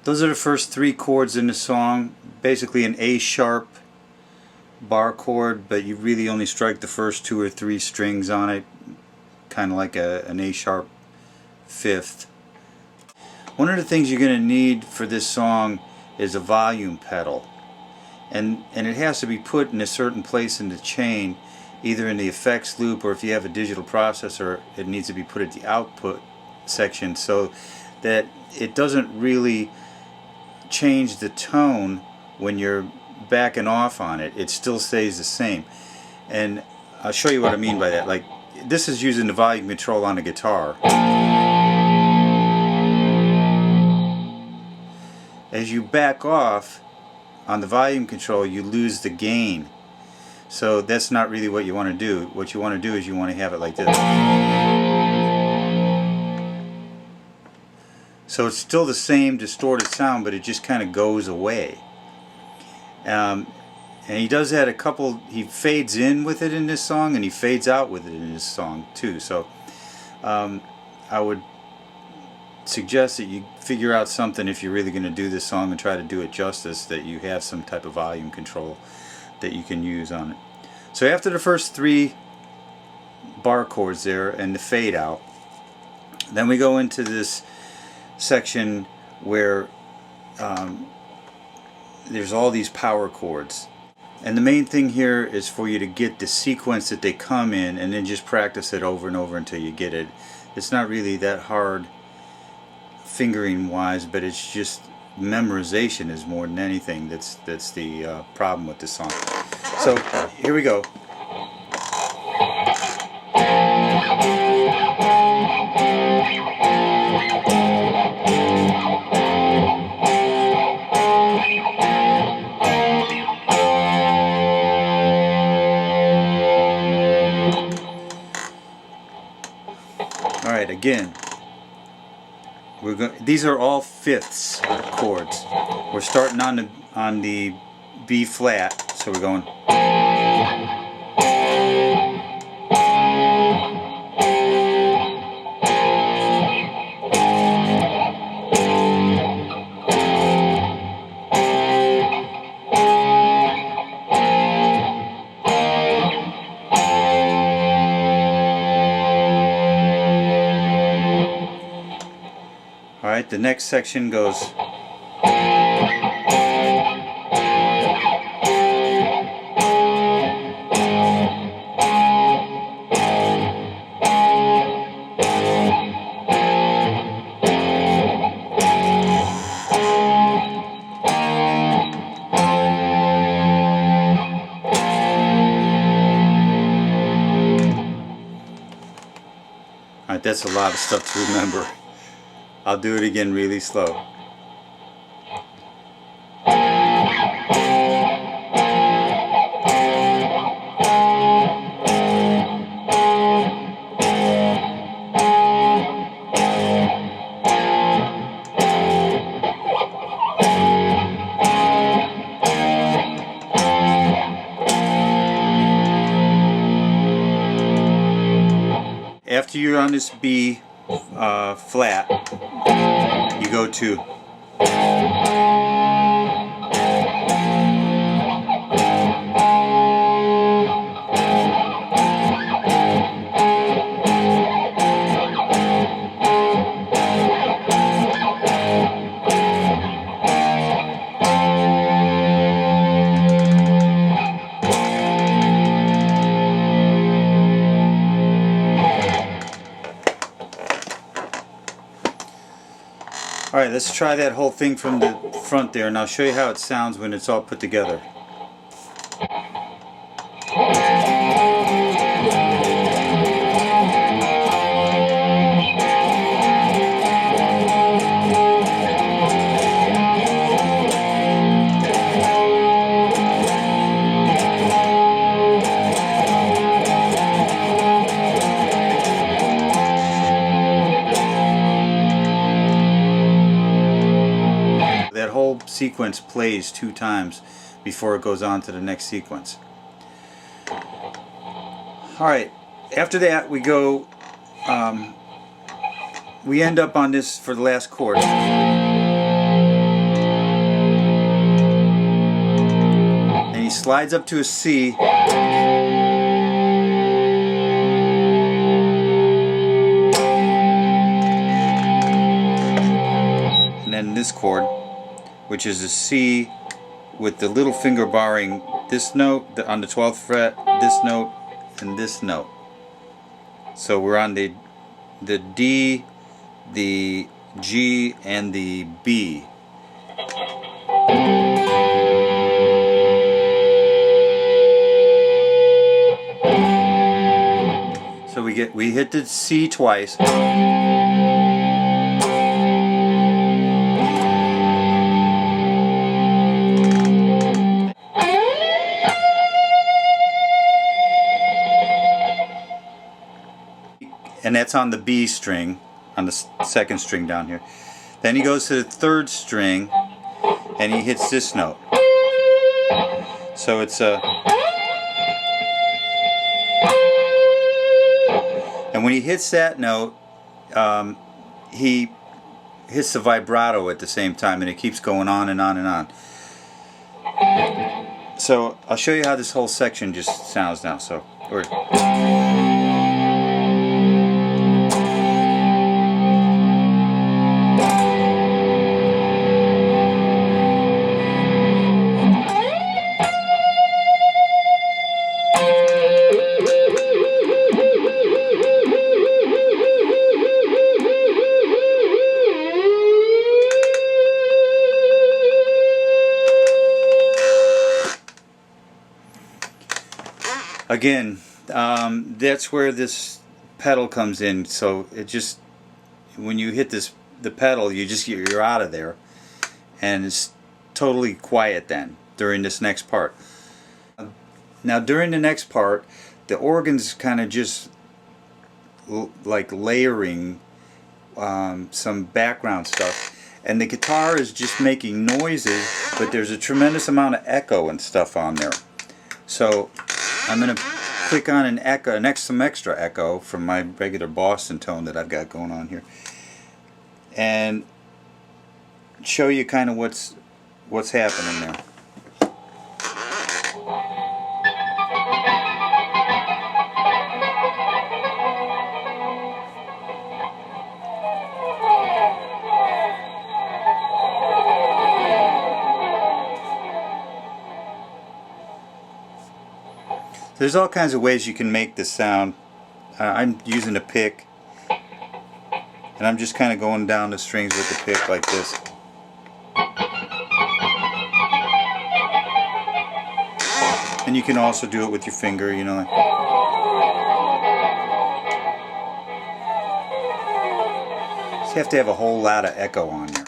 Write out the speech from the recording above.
Those are the first three chords in the song. Basically an A sharp bar chord, but you really only strike the first two or three strings on it, kind of like an A sharp fifth. One of the things you're going to need for this song is a volume pedal, and it has to be put in a certain place in the chain, either in the effects loop, or if you have a digital processor, it needs to be put at the output section so that it doesn't really change the tone when you're backing off on it. It still stays the same. And I'll show you what I mean by that. Like, this is using the volume control on a guitar. As you back off on the volume control, you lose the gain. So that's not really what you want to do. What you want to do is you want to have it like this. So it's still the same distorted sound, but it just kind of goes away. And he does that a couple, he fades in with it in this song, and he fades out with it in this song too. So I would suggest that you figure out something, if you're really going to do this song and try to do it justice, that you have some type of volume control that you can use on it. So after the first three bar chords there and the fade out, then we go into this section where there's all these power chords, and the main thing here is for you to get the sequence that they come in, and then just practice it over and over until you get it. It's not really that hard fingering wise, but it's just memorization is more than anything that's the problem with this song. So here we go. Alright, again, these are all fifths chords. We're starting on the B flat, so we're going. Alright, the next section goes. Alright, that's a lot of stuff to remember. I'll do it again really slow. After you're on this B flat, you go to Alright, let's try that whole thing from the front there, and I'll show you how it sounds when it's all put together. That whole sequence plays 2 times before it goes on to the next sequence. Alright, after that we go, we end up on this for the last chord. he slides up to a C. And then this chord, which is a C with the little finger barring this note on the 12th fret, this note, and this note. So we're on the D, the G, and the B. So we hit the C twice. And that's on the B string, on the second string down here. Then he goes to the third string and he hits this note. So it's a... And when he hits that note, he hits the vibrato at the same time, and it keeps going on and on and on. So I'll show you how this whole section just sounds now. So again, that's where this pedal comes in. So it just, when you hit the pedal, you're out of there, and it's totally quiet then during this next part. Now during the next part, the organ's kind of just like layering some background stuff, and the guitar is just making noises, but there's a tremendous amount of echo and stuff on there. So I'm going to click on an echo, some extra echo from my regular Boston tone that I've got going on here, and show you kind of what's happening there. There's all kinds of ways you can make this sound. I'm using a pick, and I'm just kind of going down the strings with the pick like this. And you can also do it with your finger, you know. So you have to have a whole lot of echo on there.